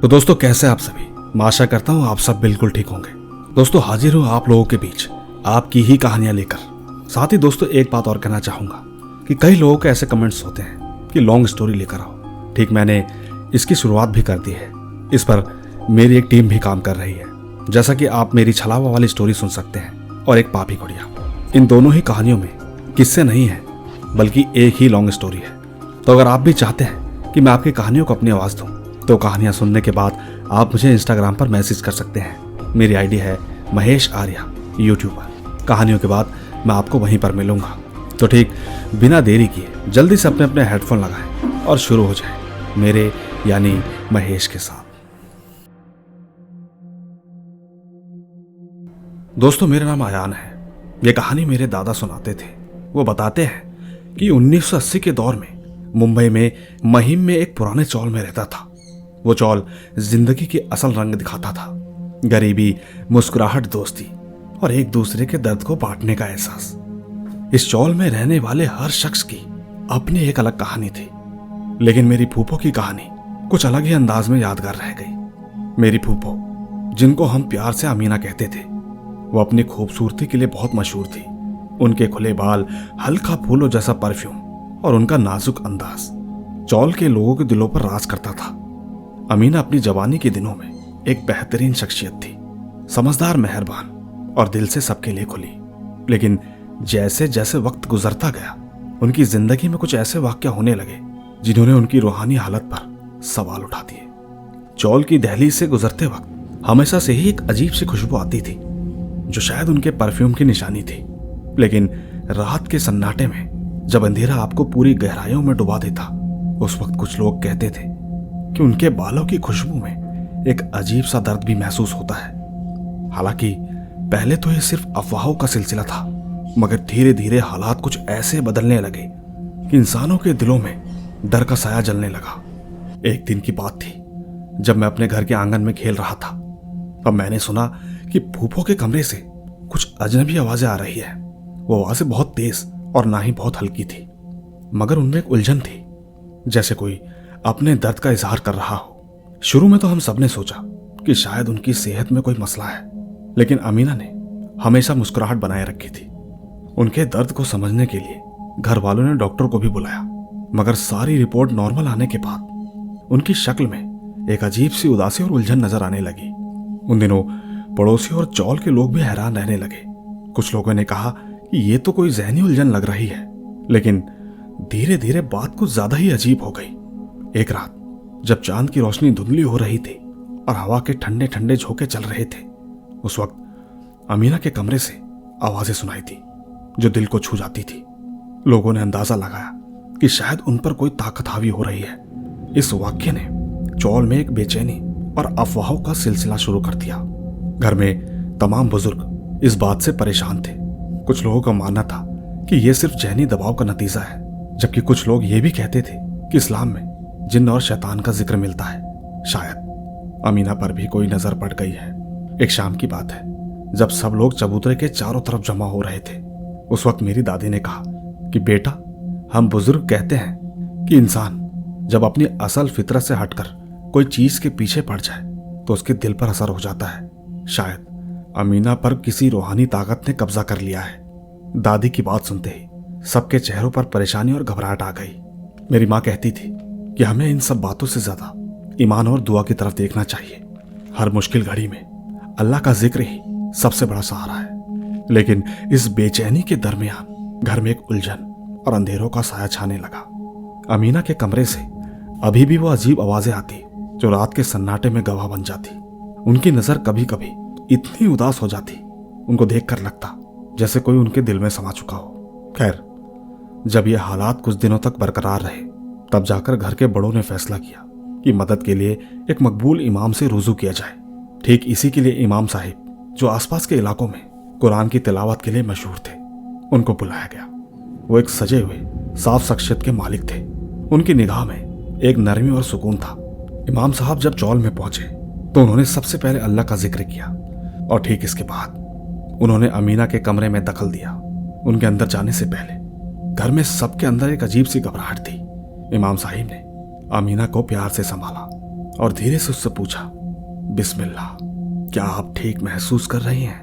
तो दोस्तों, कैसे आप सभी? मैं आशा करता हूँ आप सब बिल्कुल ठीक होंगे। दोस्तों, हाजिर हूँ आप लोगों के बीच आपकी ही कहानियां लेकर। साथ ही दोस्तों, एक बात और कहना चाहूंगा कि कई लोगों के ऐसे कमेंट्स होते हैं कि लॉन्ग स्टोरी लेकर आओ। ठीक, मैंने इसकी शुरुआत भी कर दी है। इस पर मेरी एक टीम भी काम कर रही है। जैसा कि आप मेरी छलावा वाली स्टोरी सुन सकते हैं और एक पापी गुड़िया। इन दोनों ही कहानियों में किस्से नहीं है, बल्कि एक ही लॉन्ग स्टोरी है। तो अगर आप भी चाहते हैं कि मैं आपकी कहानियों को अपनी आवाज़ दूं, तो कहानियां सुनने के बाद आप मुझे इंस्टाग्राम पर मैसेज कर सकते हैं। मेरी आईडी है महेश आर्या यूट्यूबर। कहानियों के बाद मैं आपको वहीं पर मिलूंगा। तो ठीक बिना देरी किए जल्दी से अपने अपने हेडफोन लगाएं और शुरू हो जाए मेरे यानी महेश के साथ। दोस्तों, मेरा नाम आयान है। यह कहानी मेरे दादा सुनाते थे। वो बताते हैं कि 1980 के दौर में मुंबई में महिम में एक पुराने चौल में रहता था। वो चौल जिंदगी के असल रंग दिखाता था। गरीबी, मुस्कुराहट, दोस्ती और एक दूसरे के दर्द को बांटने का एहसास। इस चौल में रहने वाले हर शख्स की अपनी एक अलग कहानी थी। लेकिन मेरी फूफो की कहानी कुछ अलग ही अंदाज में यादगार रह गई। मेरी फूफो, जिनको हम प्यार से अमीना कहते थे, वो अपनी खूबसूरती के लिए बहुत मशहूर थी। उनके खुले बाल, हल्का फूलों जैसा परफ्यूम और उनका नाजुक अंदाज चौल के लोगों के दिलों पर राज करता था। अमीना अपनी जवानी के दिनों में एक बेहतरीन शख्सियत थी, समझदार, मेहरबान और दिल से सबके लिए खुली। लेकिन जैसे जैसे वक्त गुजरता गया, उनकी जिंदगी में कुछ ऐसे वाकया होने लगे जिन्होंने उनकी रूहानी हालत पर सवाल उठा दिए। चौल की दहलीज से गुजरते वक्त हमेशा से ही एक अजीब सी खुशबू आती थी, जो शायद उनके परफ्यूम की निशानी थी। लेकिन रात के सन्नाटे में जब अंधेरा आपको पूरी गहराइयों में डुबा देता, उस वक्त कुछ लोग कहते थे कि उनके बालों की खुशबू में एक अजीब सा दर्द भी महसूस होता है। हालांकि पहले तो यह सिर्फ अफवाहों का सिलसिला था, मगर धीरे धीरे हालात कुछ ऐसे बदलने लगे कि इंसानों के दिलों में डर का साया जलने लगा। एक दिन की बात थी, जब मैं अपने घर के आंगन में खेल रहा था। अब मैंने सुना कि फूफो के कमरे से कुछ अजनबी आवाजें आ रही है। वो आवाजें बहुत तेज और ना ही बहुत हल्की थी, मगर उनमें एक उलझन थी, जैसे कोई अपने दर्द का इजहार कर रहा हो। शुरू में तो हम सबने सोचा कि शायद उनकी सेहत में कोई मसला है, लेकिन अमीना ने हमेशा मुस्कुराहट बनाए रखी थी। उनके दर्द को समझने के लिए घर वालों ने डॉक्टर को भी बुलाया, मगर सारी रिपोर्ट नॉर्मल आने के बाद उनकी शक्ल में एक अजीब सी उदासी और उलझन नजर आने लगी। उन दिनों पड़ोसी और चौल के लोग भी हैरान रहने लगे। कुछ लोगों ने कहा कि ये तो कोई जहनी उलझन लग रही है, लेकिन धीरे धीरे बात कुछ ज्यादा ही अजीब हो गई। एक रात जब चांद की रोशनी धुंधली हो रही थी और हवा के ठंडे ठंडे झोंके चल रहे थे, उस वक्त अमीना के कमरे से आवाजें सुनाई थी जो दिल को छू जाती थी। लोगों ने अंदाजा लगाया कि शायद उन पर कोई ताकत हावी हो रही है। इस वाक्य ने चौल में एक बेचैनी और अफवाहों का सिलसिला शुरू कर दिया। घर में तमाम बुजुर्ग इस बात से परेशान थे। कुछ लोगों का मानना था कि यह सिर्फ जहनी दबाव का नतीजा है, जबकि कुछ लोग ये भी कहते थे कि इस्लाम में जिन्न और शैतान का जिक्र मिलता है। शायद अमीना पर भी कोई नजर पड़ गई है। एक शाम की बात है, जब सब लोग चबूतरे के चारों तरफ जमा हो रहे थे। उस वक्त मेरी दादी ने कहा कि बेटा, हम बुजुर्ग कहते हैं कि इंसान जब अपनी असल फितरत से हटकर कोई चीज के पीछे पड़ जाए तो उसके दिल पर असर हो जाता है। शायद अमीना पर किसी रूहानी ताकत ने कब्जा कर लिया है। दादी की बात सुनते ही सबके चेहरों पर परेशानी और घबराहट आ गई। मेरी माँ कहती थी कि हमें इन सब बातों से ज्यादा ईमान और दुआ की तरफ देखना चाहिए। हर मुश्किल घड़ी में अल्लाह का जिक्र ही सबसे बड़ा सहारा है। लेकिन इस बेचैनी के दरमियान घर में एक उलझन और अंधेरों का साया छाने लगा। अमीना के कमरे से अभी भी वो अजीब आवाजें आती जो रात के सन्नाटे में गवाह बन जाती। उनकी नजर कभी कभी इतनी उदास हो जाती, उनको देखकर लगता जैसे कोई उनके दिल में समा चुका हो। खैर, जब ये हालात कुछ दिनों तक बरकरार रहे, तब जाकर घर के बड़ों ने फैसला किया कि मदद के लिए एक मकबूल इमाम से रुजू किया जाए। ठीक इसी के लिए इमाम साहिब, जो आसपास के इलाकों में कुरान की तिलावत के लिए मशहूर थे, उनको बुलाया गया। वो एक सजे हुए साफ शख्सियत के मालिक थे। उनकी निगाह में एक नरमी और सुकून था। इमाम साहब जब चौल में पहुंचे तो उन्होंने सबसे पहले अल्लाह का जिक्र किया और ठीक इसके बाद उन्होंने अमीना के कमरे में दखल दिया। उनके अंदर जाने से पहले घर में सबके अंदर एक अजीब सी घबराहट थी। इमाम साहिब ने अमीना को प्यार से संभाला और धीरे से उससे पूछा, बिस्मिल्लाह, क्या आप ठीक महसूस कर रही हैं?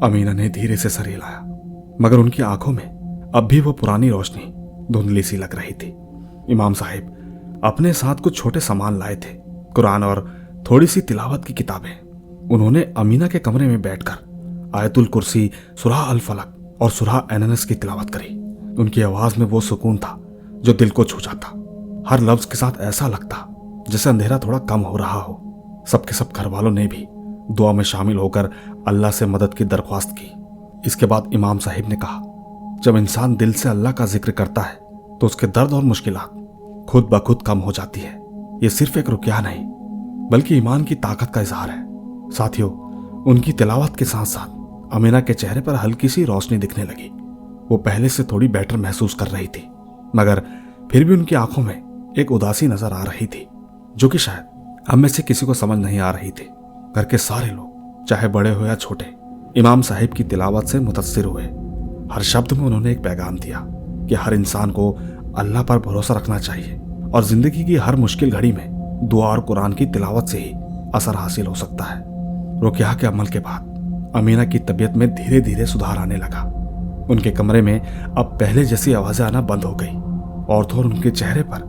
अमीना ने धीरे से सर हिलाया, मगर उनकी आंखों में अब भी वो पुरानी रोशनी धुंधली सी लग रही थी। इमाम साहिब अपने साथ कुछ छोटे सामान लाए थे, कुरान और थोड़ी सी तिलावत की किताबें। उन्होंने अमीना के कमरे में बैठकर आयतुल कुर्सी, सूरह अल फलक और सूरह अननस की तिलावत करी। उनकी आवाज में वो सुकून था जो दिल को छू जाता। हर लफ्ज के साथ ऐसा लगता जैसे अंधेरा थोड़ा कम हो रहा हो। सबके सब घर वालों ने भी दुआ में शामिल होकर अल्लाह से मदद की दरख्वास्त की। इसके बाद इमाम साहिब ने कहा, जब इंसान दिल से अल्लाह का जिक्र करता है तो उसके दर्द और मुश्किलात खुद ब खुद कम हो जाती है। ये सिर्फ एक रुकिया नहीं बल्कि ईमान की ताकत का इजहार है। साथियों, उनकी तिलावत के साथ साथ अमीना के चेहरे पर हल्की सी रोशनी दिखने लगी। वो पहले से थोड़ी बेटर महसूस कर रही थी, मगर फिर भी उनकी आंखों में एक उदासी नजर आ रही थी जो कि शायद हम में से किसी को समझ नहीं आ रही थी। घर के सारे लोग, चाहे बड़े हो या छोटे, इमाम साहिब की तिलावत से मुतस्सिर हुए। हर शब्द में उन्होंने एक पैगाम दिया कि हर इंसान को अल्लाह पर भरोसा रखना चाहिए और जिंदगी की हर मुश्किल घड़ी में दुआ और कुरान की तिलावत से ही असर हासिल हो सकता है। रुकिया के अमल के बाद अमीना की तबीयत में धीरे धीरे सुधार आने लगा। उनके कमरे में अब पहले जैसी आवाजें आना बंद हो गई और तो उनके चेहरे पर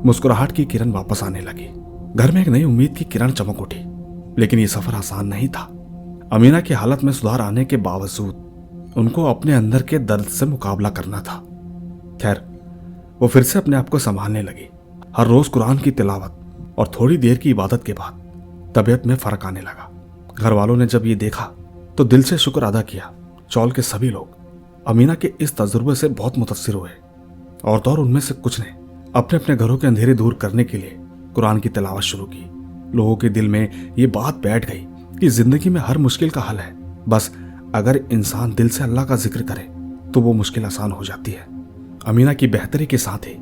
मुस्कुराहट की किरण वापस आने लगी। घर में एक नई उम्मीद की किरण चमक उठी। लेकिन ये सफर आसान नहीं था। अमीना की हालत में सुधार आने के बावजूद उनको अपने अंदर के दर्द से मुकाबला करना था। खैर, वो फिर से अपने आप को संभालने लगी। हर रोज कुरान की तिलावत और थोड़ी देर की इबादत के बाद तबीयत में फर्क आने लगा। घर वालों ने जब ये देखा तो दिल से शुक्र अदा किया। चौल के सभी लोग अमीना के इस तजुर्बे से बहुत मुतासिर हुए और तो और उनमें से कुछ ने अपने अपने घरों के अंधेरे दूर करने के लिए कुरान की तिलावत शुरू की। लोगों के दिल में ये बात बैठ गई कि जिंदगी में हर मुश्किल का हल है। बस अगर इंसान दिल से अल्लाह का जिक्र करे तो वो मुश्किल आसान हो जाती है। अमीना की बेहतरी के साथ ही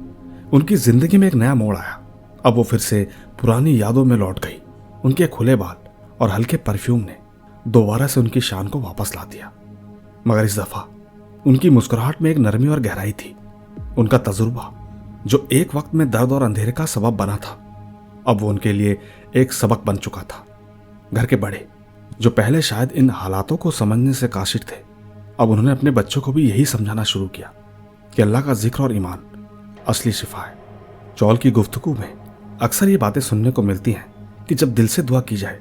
उनकी जिंदगी में एक नया मोड़ आया। अब वो फिर से पुरानी यादों में लौट गई। उनके खुले बाल और हल्के परफ्यूम ने दोबारा से उनकी शान को वापस ला दिया, मगर इस दफा उनकी मुस्कुराहट में एक नरमी और गहराई थी। उनका तजुर्बा जो एक वक्त में दर्द और अंधेरे का सबब बना था, अब वो उनके लिए एक सबक बन चुका था। घर के बड़े जो पहले शायद इन हालातों को समझने से काशिर थे, अब उन्होंने अपने बच्चों को भी यही समझाना शुरू किया कि अल्लाह का जिक्र और ईमान असली शिफा है। चौल की गुफ्तगू में अक्सर ये बातें सुनने को मिलती हैं कि जब दिल से दुआ की जाए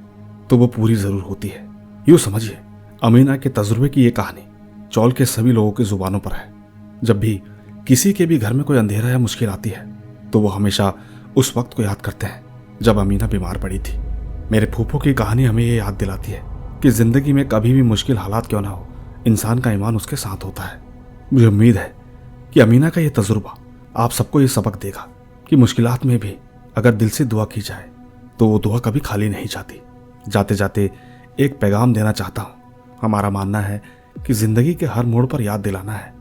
तो वो पूरी जरूर होती है। यूँ समझिए, अमीना के तजुर्बे की ये कहानी चौल के सभी लोगों की जुबानों पर है। जब भी किसी के भी घर में कोई अंधेरा या मुश्किल आती है तो वो हमेशा उस वक्त को याद करते हैं जब अमीना बीमार पड़ी थी। मेरे फूफो की कहानी हमें ये याद दिलाती है कि जिंदगी में कभी भी मुश्किल हालात क्यों ना हो, इंसान का ईमान उसके साथ होता है। मुझे उम्मीद है कि अमीना का ये तजुर्बा आप सबको ये सबक देगा कि मुश्किलात में भी अगर दिल से दुआ की जाए तो वो दुआ कभी खाली नहीं जाती। जाते जाते एक पैगाम देना चाहता हूँ। हमारा मानना है कि जिंदगी के हर मोड़ पर याद दिलाना है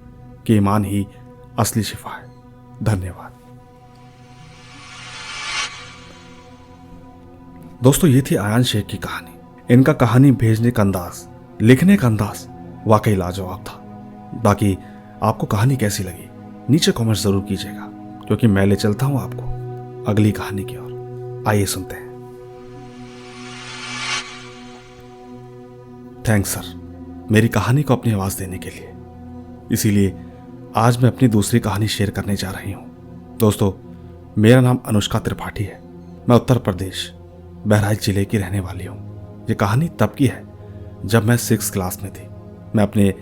कि ईमान ही असली शिफा है। धन्यवाद दोस्तों। ये थी आयान शेख की कहानी। इनका कहानी भेजने का अंदाज, लिखने का अंदाज वाकई लाजवाब था। बाकी आपको कहानी कैसी लगी नीचे कमेंट जरूर कीजिएगा, क्योंकि मैं ले चलता हूं आपको अगली कहानी की ओर। आइए सुनते हैं। थैंक्स सर, मेरी कहानी को अपनी आवाज देने के लिए। इसीलिए आज मैं अपनी दूसरी कहानी शेयर करने जा रही हूं। दोस्तों, मेरा नाम अनुष्का त्रिपाठी है। मैं उत्तर प्रदेश बहराइच जिले की रहने वाली हूँ। ये कहानी तब की है जब मैं 6th क्लास में थी। मैं अपने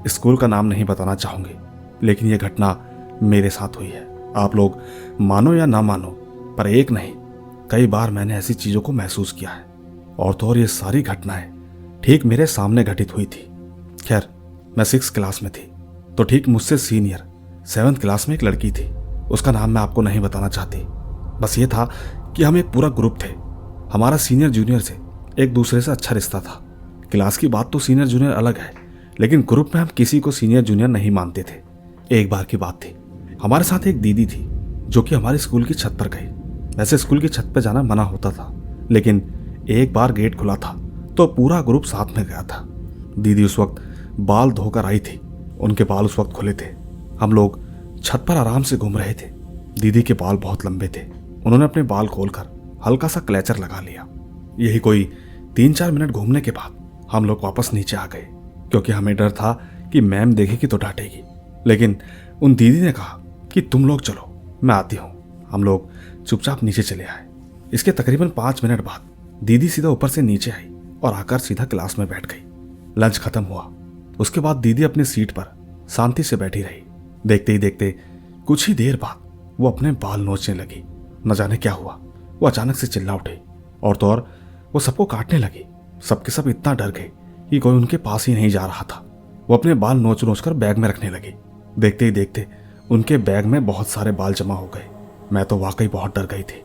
स्कूल का नाम नहीं बताना चाहूँगी, लेकिन ये घटना मेरे साथ हुई है। आप लोग मानो या ना मानो, पर एक नहीं कई बार मैंने ऐसी चीज़ों को महसूस किया है। और तो और ये सारी घटनाएं ठीक मेरे सामने घटित हुई थी। खैर, मैं 6th क्लास में थी तो ठीक मुझसे सीनियर 7th क्लास में एक लड़की थी। उसका नाम मैं आपको नहीं बताना चाहती। बस ये था कि हम एक पूरा ग्रुप थे। हमारा सीनियर जूनियर से एक दूसरे से अच्छा रिश्ता था। क्लास की बात तो सीनियर जूनियर अलग है, लेकिन ग्रुप में हम किसी को सीनियर जूनियर नहीं मानते थे। एक बार की बात थी, हमारे साथ एक दीदी थी जो कि हमारे स्कूल की छत पर गई। वैसे स्कूल की छत पर जाना मना होता था, लेकिन एक बार गेट खुला था तो पूरा ग्रुप साथ में गया था। दीदी उस वक्त बाल धोकर आई थी। उनके बाल उस वक्त खुले थे। हम लोग छत पर आराम से घूम रहे थे। दीदी के बाल बहुत लंबे थे। उन्होंने अपने बाल खोलकर हल्का सा क्लैचर लगा लिया। यही कोई 3-4 मिनट घूमने के बाद हम लोग वापस नीचे आ गए, क्योंकि हमें डर था कि मैम देखेगी तो डांटेगी। लेकिन उन दीदी ने कहा कि तुम लोग चलो, मैं आती हूँ। हम लोग चुपचाप नीचे चले आए। इसके तकरीबन 5 मिनट बाद दीदी सीधा ऊपर से नीचे आई और आकर सीधा क्लास में बैठ गई। लंच खत्म हुआ। उसके बाद दीदी अपनी सीट पर शांति से बैठी रही। देखते ही देखते कुछ ही देर बाद वो अपने बाल नोचने लगी। न जाने क्या हुआ, वो अचानक से चिल्ला उठी और तो और वो सबको काटने लगी। सबके सब इतना डर गए कि कोई उनके पास ही नहीं जा रहा था। वो अपने बाल नोच नोच कर बैग में रखने लगी। देखते ही देखते उनके बैग में बहुत सारे बाल जमा हो गए। मैं तो वाकई बहुत डर गई थी।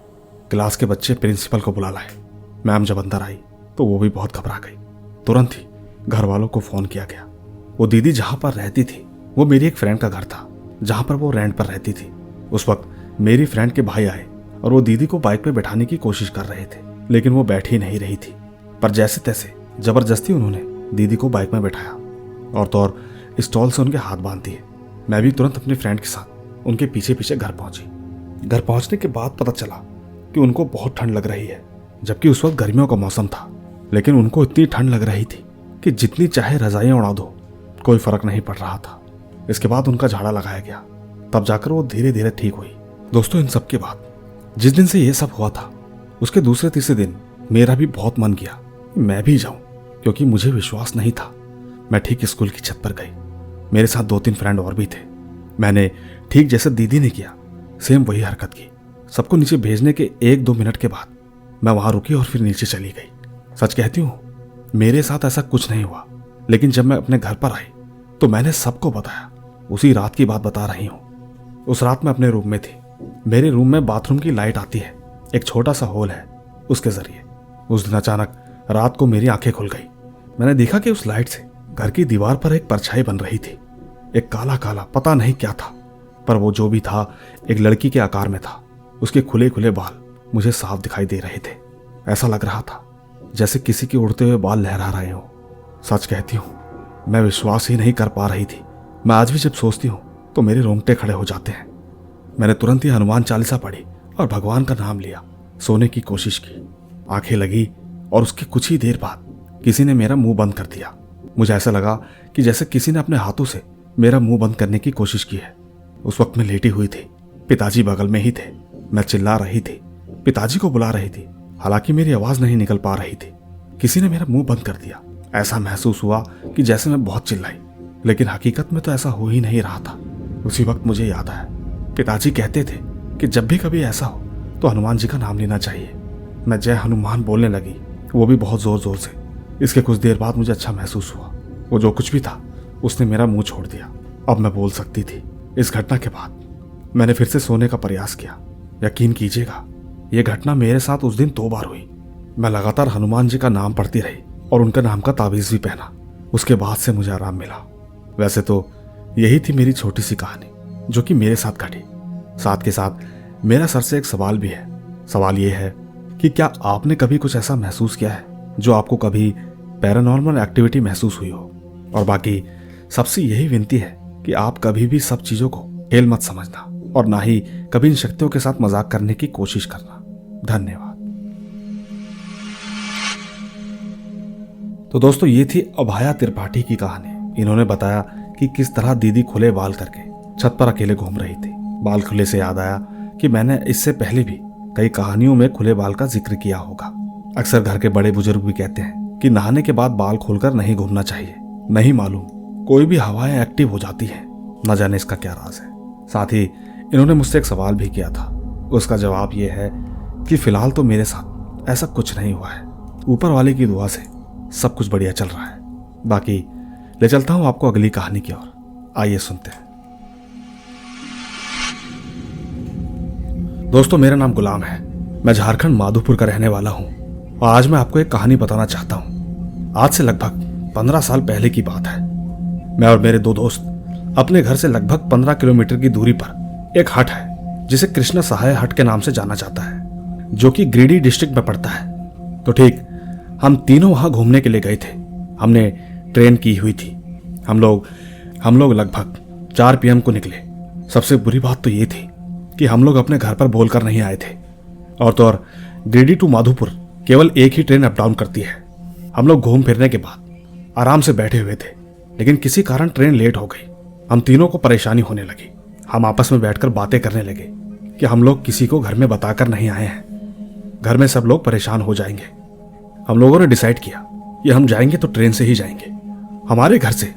क्लास के बच्चे प्रिंसिपल को बुला लाए। मैम जब अंदर आई तो वो भी बहुत घबरा गई। तुरंत ही घर वालों को फोन किया गया। वो दीदी जहां पर रहती थी वो मेरी एक फ्रेंड का घर था, जहां पर वो रेंट पर रहती थी। उस वक्त मेरी फ्रेंड के भाई आए और वो दीदी को बाइक पे बैठाने की कोशिश कर रहे थे, लेकिन वो बैठ ही नहीं रही थी। पर जैसे तैसे जबरदस्ती उन्होंने दीदी को बाइक में बैठाया और तो और स्टॉल से उनके हाथ बांध दिए। मैं भी तुरंत अपनी फ्रेंड के साथ उनके पीछे पीछे घर पहुंची। घर पहुंचने के बाद पता चला कि उनको बहुत ठंड लग रही है, जबकि उस वक्त गर्मियों का मौसम था। लेकिन उनको इतनी ठंड लग रही थी कि जितनी चाहे रजाइयां उड़ा दो कोई फर्क नहीं पड़ रहा था। इसके बाद उनका झाड़ा लगाया गया, तब जाकर वो धीरे धीरे ठीक हुई। दोस्तों, इन सब के बाद जिस दिन से ये सब हुआ था उसके दूसरे तीसरे दिन मेरा भी बहुत मन किया कि मैं भी जाऊं, क्योंकि मुझे विश्वास नहीं था। मैं ठीक स्कूल की छत पर गई। मेरे साथ 2-3 फ्रेंड और भी थे। मैंने ठीक जैसे दीदी ने किया सेम वही हरकत की। सबको नीचे भेजने के 1-2 मिनट के बाद मैं वहां रुकी और फिर नीचे चली गई। सच कहती हूँ, मेरे साथ ऐसा कुछ नहीं हुआ। लेकिन जब मैं अपने घर पर आई तो मैंने सबको बताया। उसी रात की बात बता रही हूँ। उस रात मैं अपने रूम में थी। मेरे रूम में बाथरूम की लाइट आती है, एक छोटा सा होल है, उसके जरिए। उस दिन अचानक रात को मेरी आंखें खुल गई। मैंने देखा कि उस लाइट से घर की दीवार पर एक परछाई बन रही थी। एक काला काला, पता नहीं क्या था, पर वो जो भी था एक लड़की के आकार में था। उसके खुले खुले बाल मुझे साफ दिखाई दे रहे थे। ऐसा लग रहा था जैसे किसी के उड़ते हुए बाल लहरा रहे हो। सच कहती हूँ, मैं विश्वास ही नहीं कर पा रही थी। मैं आज भी जब सोचती हूँ तो मेरे रोंगटे खड़े हो जाते हैं। मैंने तुरंत ही हनुमान चालीसा पढ़ी और भगवान का नाम लिया। सोने की कोशिश की, आंखें लगी और उसके कुछ ही देर बाद किसी ने मेरा मुंह बंद कर दिया। मुझे ऐसा लगा कि जैसे किसी ने अपने हाथों से मेरा मुंह बंद करने की कोशिश की है। उस वक्त मैं लेटी हुई थी। पिताजी बगल में ही थे। मैं चिल्ला रही थी, पिताजी को बुला रही थी, हालांकि मेरी आवाज नहीं निकल पा रही थी। किसी ने मेरा मुंह बंद कर दिया। ऐसा महसूस हुआ कि जैसे मैं बहुत चिल्लाई, लेकिन हकीकत में तो ऐसा हो ही नहीं रहा था। उसी वक्त मुझे याद आया, पिताजी कहते थे कि जब भी कभी ऐसा हो तो हनुमान जी का नाम लेना चाहिए। मैं जय हनुमान बोलने लगी, वो भी बहुत जोर जोर से। इसके कुछ देर बाद मुझे अच्छा महसूस हुआ। वो जो कुछ भी था उसने मेरा मुंह छोड़ दिया। अब मैं बोल सकती थी। इस घटना के बाद मैंने फिर से सोने का प्रयास किया। यकीन कीजिएगा, यह घटना मेरे साथ उस दिन 2 बार हुई। मैं लगातार हनुमान जी का नाम पढ़ती रही और उनका नाम का ताबीज भी पहना। उसके बाद से मुझे आराम मिला। वैसे तो यही थी मेरी छोटी सी कहानी जो कि मेरे साथ घटी। साथ के साथ मेरा सर से एक सवाल भी है। सवाल ये है कि क्या आपने कभी कुछ ऐसा महसूस किया है जो आपको कभी पैरानॉर्मल एक्टिविटी महसूस हुई हो? और बाकी सबसे यही विनती है कि आप कभी भी सब चीजों को खेल मत समझना और ना ही कभी इन शक्तियों के साथ मजाक करने की कोशिश करना। धन्यवाद। तो दोस्तों, ये थी अभाया त्रिपाठी की कहानी। इन्होंने बताया कि किस तरह दीदी खुले बाल करके छत पर अकेले घूम रही थी। बाल खुले से याद आया कि मैंने इससे पहले भी कई कहानियों में खुले बाल का जिक्र किया होगा। अक्सर घर के बड़े बुजुर्ग भी कहते हैं कि नहाने के बाद बाल खोलकर नहीं घूमना चाहिए। नहीं मालूम, कोई भी हवाएं एक्टिव हो जाती है, न जाने इसका क्या राज है। साथ ही इन्होंने मुझसे एक सवाल भी किया था। उसका जवाब यह है कि फिलहाल तो मेरे साथ ऐसा कुछ नहीं हुआ है। ऊपर वाले की दुआ से सब कुछ बढ़िया चल रहा है। बाकी ले चलता हूं आपको अगली कहानी की ओर। आइए सुनते हैं। दोस्तों, मेरा नाम गुलाम है। मैं झारखंड माधोपुर का रहने वाला हूं और आज मैं आपको एक कहानी बताना चाहता हूं। आज से लगभग 15 साल पहले की बात है। मैं और मेरे 2 दोस्त अपने घर से लगभग 15 किलोमीटर की दूरी पर एक हट है जिसे कृष्ण सहाय हट के नाम से जाना जाता है, जो कि गिरिडीह डिस्ट्रिक्ट में पड़ता है। तो ठीक हम तीनों वहां घूमने के लिए गए थे। हमने ट्रेन की हुई थी। हम लोग लगभग 4 PM को निकले। सबसे बुरी बात तो ये थी कि हम लोग अपने घर पर बोलकर नहीं आए थे और तो और गिरिडीह टू माधोपुर केवल एक ही ट्रेन अप डाउन करती है। हम लोग घूम फिरने के बाद आराम से बैठे हुए थे, लेकिन किसी कारण ट्रेन लेट हो गई। हम तीनों को परेशानी होने लगी। हम आपस में बैठकर बातें करने लगे कि हम लोग किसी को घर में बताकर नहीं आए हैं, घर में सब लोग परेशान हो जाएंगे। हम लोगों ने डिसाइड किया कि हम जाएंगे तो ट्रेन से ही जाएंगे। हमारे घर से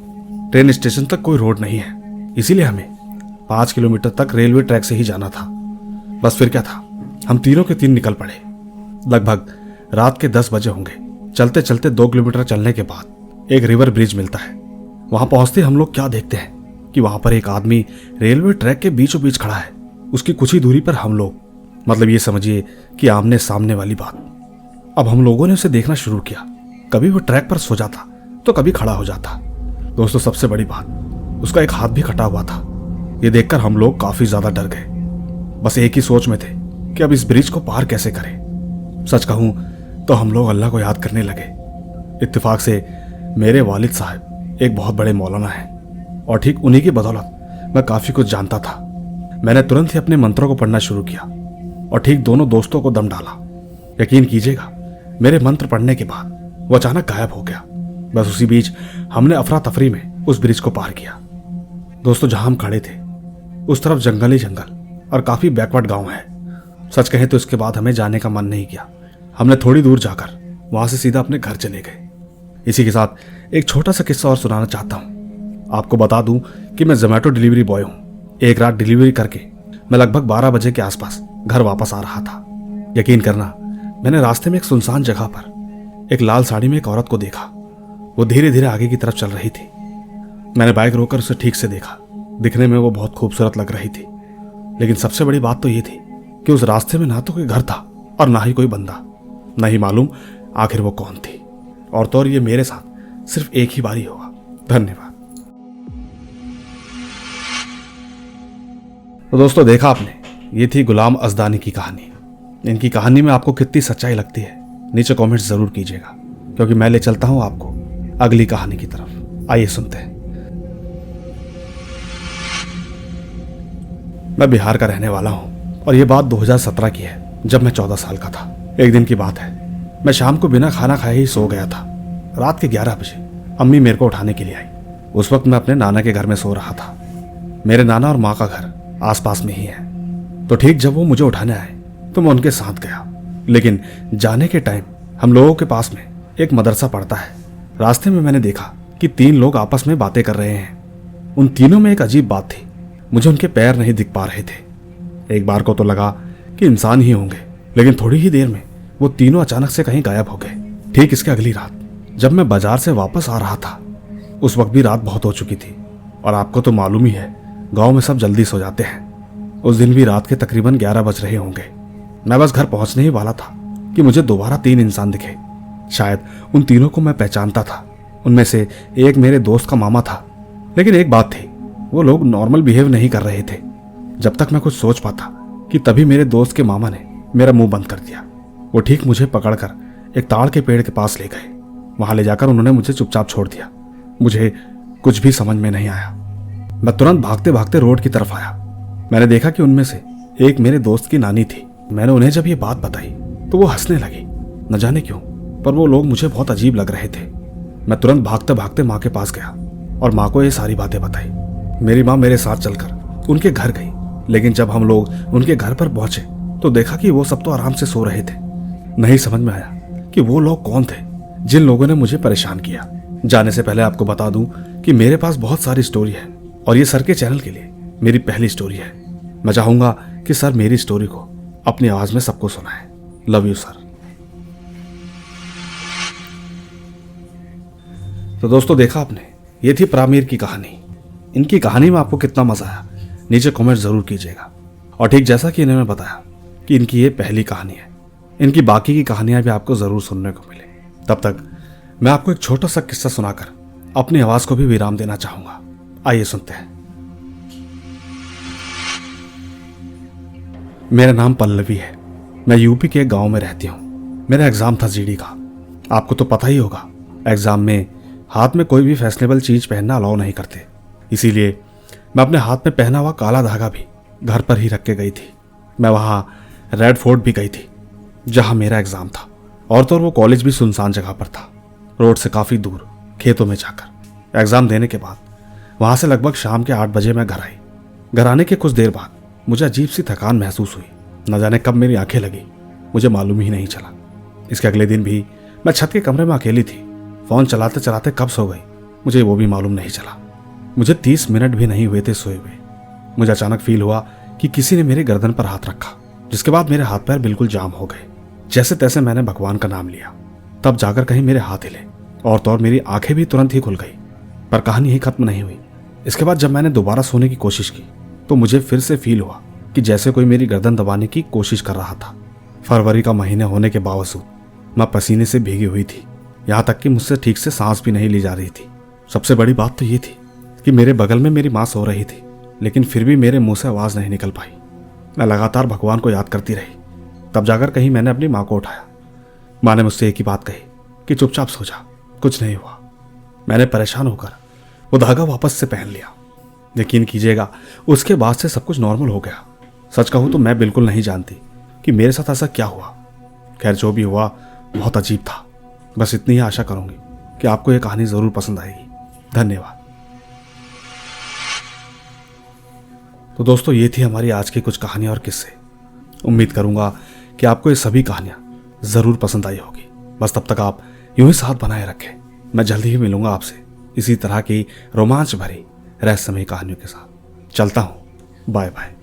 ट्रेन स्टेशन तक कोई रोड नहीं है, इसीलिए हमें 5 किलोमीटर तक रेलवे ट्रैक से ही जाना था। बस फिर क्या था, हम तीनों के तीन निकल पड़े। लगभग रात के 10 बजे होंगे। चलते चलते 2 किलोमीटर चलने के बाद एक रिवर ब्रिज मिलता है। वहां पहुंचते हम लोग क्या देखते हैं कि वहां पर एक आदमी रेलवे ट्रैक के बीचों बीच खड़ा है। उसकी कुछ ही दूरी पर हम लोग, मतलब ये समझिए कि आमने सामने वाली बात। अब हम लोगों ने उसे देखना शुरू किया। कभी वो ट्रैक पर सो जाता तो कभी खड़ा हो जाता। दोस्तों, सबसे बड़ी बात, उसका एक हाथ भी कटा हुआ था। ये देखकर हम लोग काफी ज्यादा डर गए। बस एक ही सोच में थे कि अब इस ब्रिज को पार कैसे करें। सच कहूं तो हम लोग अल्लाह को याद करने लगे। इत्तेफाक से मेरे वालिद साहब एक बहुत बड़े मौलाना हैं और ठीक उन्हीं की बदौलत मैं काफी कुछ जानता था। मैंने तुरंत ही अपने मंत्रों को पढ़ना शुरू किया और ठीक दोनों दोस्तों को दम डाला। यकीन कीजिएगा, मेरे मंत्र पढ़ने के बाद वो अचानक गायब हो गया। बस उसी बीच हमने अफरा तफरी में उस ब्रिज को पार किया। दोस्तों, जहां हम खड़े थे उस तरफ जंगल ही जंगल और काफी बैकवर्ड गांव है। सच कहें तो इसके बाद हमें जाने का मन नहीं किया। हमने थोड़ी दूर जाकर वहां से सीधा अपने घर चले गए। इसी के साथ एक छोटा सा किस्सा और सुनाना चाहता हूं। आपको बता दूं कि मैं जोमैटो डिलीवरी बॉय हूं। एक रात डिलीवरी करके मैं लगभग 12 बजे के आसपास घर वापस आ रहा था। यकीन करना, मैंने रास्ते में एक सुनसान जगह पर एक लाल साड़ी में एक औरत को देखा। वो धीरे धीरे आगे की तरफ चल रही थी। मैंने बाइक रोककर उसे ठीक से देखा। दिखने में वो बहुत खूबसूरत लग रही थी, लेकिन सबसे बड़ी बात तो ये थी कि उस रास्ते में ना तो कोई घर था और ना ही कोई बंदा। नहीं मालूम आखिर वो कौन थी। और तो और ये मेरे साथ सिर्फ एक ही बारी हुआ। धन्यवाद। तो दोस्तों, देखा आपने, ये थी गुलाम अज़दानी की कहानी। इनकी कहानी में आपको कितनी सच्चाई लगती है नीचे कमेंट्स जरूर कीजिएगा, क्योंकि मैं ले चलता हूं आपको अगली कहानी की तरफ। आइए सुनते हैं। मैं बिहार का रहने वाला हूं और ये बात 2017 की है, जब मैं 14 साल का था। एक दिन की बात है, मैं शाम को बिना खाना खाए ही सो गया था। रात के 11 बजे अम्मी मेरे को उठाने के लिए आई। उस वक्त मैं अपने नाना के घर में सो रहा था। मेरे नाना और माँ का घर आसपास में ही है। तो ठीक जब वो मुझे उठाने आए तो मैं उनके साथ गया। लेकिन जाने के टाइम हम लोगों के पास में एक मदरसा पड़ता है। रास्ते में मैंने देखा कि 3 लोग आपस में बातें कर रहे हैं। उन तीनों में एक अजीब बात थी, मुझे उनके पैर नहीं दिख पा रहे थे। एक बार को तो लगा कि इंसान ही होंगे, लेकिन थोड़ी ही देर में वो तीनों अचानक से कहीं गायब हो गए। ठीक इसके अगली रात जब मैं बाजार से वापस आ रहा था, उस वक्त भी रात बहुत हो चुकी थी और आपको तो मालूम ही है, गांव में सब जल्दी सो जाते हैं। उस दिन भी रात के तकरीबन 11 बज रहे होंगे। मैं बस घर पहुंचने ही वाला था कि मुझे दोबारा 3 इंसान दिखे। शायद उन तीनों को मैं पहचानता था। उनमें से एक मेरे दोस्त का मामा था, लेकिन एक बात थी, वो लोग नॉर्मल बिहेव नहीं कर रहे थे। जब तक मैं कुछ सोच पाता कि तभी मेरे दोस्त के मामा ने मेरा मुंह बंद कर दिया। वो ठीक मुझे पकड़कर एक ताड़ के पेड़ के पास ले गए। वहां ले जाकर उन्होंने मुझे चुपचाप छोड़ दिया। मुझे कुछ भी समझ में नहीं आया। मैं तुरंत भागते भागते रोड की तरफ आया। मैंने देखा कि उनमें से एक मेरे दोस्त की नानी थी। मैंने उन्हें जब ये बात बताई तो वो हंसने लगी, न जाने क्यों, पर वो लोग मुझे बहुत अजीब लग रहे थे। मैं तुरंत भागते भागते माँ के पास गया और माँ को ये सारी बातें बताई। मेरी माँ मेरे साथ चलकर उनके घर गई, लेकिन जब हम लोग उनके घर पर पहुंचे तो देखा कि वो सब तो आराम से सो रहे थे। नहीं समझ में आया कि वो लोग कौन थे जिन लोगों ने मुझे परेशान किया। जाने से पहले आपको बता दूं कि मेरे पास बहुत सारी स्टोरी है और ये सर के चैनल के लिए मेरी पहली स्टोरी है। मैं चाहूंगा कि सर मेरी स्टोरी को अपनी आवाज में सबको सुनाए। Love you sir. तो दोस्तों, देखा आपने, ये थी प्रामीर की कहानी। इनकी कहानी में आपको कितना मजा आया नीचे कमेंट जरूर कीजिएगा। और ठीक जैसा कि इन्होंने बताया कि इनकी ये पहली कहानी है, इनकी बाकी की कहानियां भी आपको जरूर सुनने को मिले। तब तक मैं आपको एक छोटा सा किस्सा सुनाकर अपनी आवाज को भी विराम देना चाहूंगा। आइए सुनते हैं। मेरा नाम पल्लवी है। मैं यूपी के एक गांव में रहती हूँ। मेरा एग्जाम था जीडी का। आपको तो पता ही होगा, एग्जाम में हाथ में कोई भी फैशनेबल चीज पहनना अलाउ नहीं करते। इसीलिए मैं अपने हाथ में पहना हुआ काला धागा भी घर पर ही रख के गई थी। मैं वहां रेड फोर्ट भी गई थी। जहां मेरा एग्जाम था। और तो और वो कॉलेज भी सुनसान जगह पर था, रोड से काफी दूर, खेतों में जाकर। एग्जाम देने के बाद वहां से लगभग शाम के 8 बजे मैं घर आई। घर आने के कुछ देर बाद मुझे अजीब सी थकान महसूस हुई। न जाने कब मेरी आंखें लगी, मुझे मालूम ही नहीं चला। इसके अगले दिन भी मैं छत के कमरे में अकेली थी। फोन चलाते चलाते कब सो गई मुझे वो भी मालूम नहीं चला। मुझे 30 मिनट भी नहीं हुए थे सोए हुए। मुझे अचानक फील हुआ कि किसी ने मेरे गर्दन पर हाथ रखा, जिसके बाद मेरे हाथ पैर बिल्कुल जाम हो गए। जैसे तैसे मैंने भगवान का नाम लिया, तब जाकर कहीं मेरे हाथ हिले और तो और मेरी आंखें भी तुरंत ही खुल गई। पर कहानी ही खत्म नहीं हुई। इसके बाद जब मैंने दोबारा सोने की कोशिश की तो मुझे फिर से फील हुआ कि जैसे कोई मेरी गर्दन दबाने की कोशिश कर रहा था। फरवरी का महीने होने के बावजूद मैं पसीने से भीगी हुई थी, यहाँ तक कि मुझसे ठीक से सांस भी नहीं ली जा रही थी। सबसे बड़ी बात तो ये थी कि मेरे बगल में मेरी माँ सो रही थी, लेकिन फिर भी मेरे मुंह से आवाज नहीं निकल पाई। मैं लगातार भगवान को याद करती रही। तब जाकर कहीं मैंने अपनी माँ को उठाया। माँ ने मुझसे एक ही बात कही कि चुपचाप सो जा, कुछ नहीं हुआ। मैंने परेशान होकर वो धागा वापस से पहन लिया। यकीन कीजिएगा, उसके बाद से सब कुछ नॉर्मल हो गया। सच कहूँ तो मैं बिल्कुल नहीं जानती कि मेरे साथ ऐसा क्या हुआ। खैर, जो भी हुआ बहुत अजीब था। बस इतनी ही आशा करूंगी कि आपको ये कहानी जरूर पसंद आएगी। धन्यवाद। तो दोस्तों, ये थी हमारी आज की कुछ कहानियां और किस्से। उम्मीद करूंगा कि आपको ये सभी कहानियां जरूर पसंद आई होगी। बस तब तक आप यूं ही साथ बनाए रखें। मैं जल्दी ही मिलूंगा आपसे इसी तरह की रोमांच भरी रहस्यमयी कहानियों के साथ। चलता हूं, बाय बाय।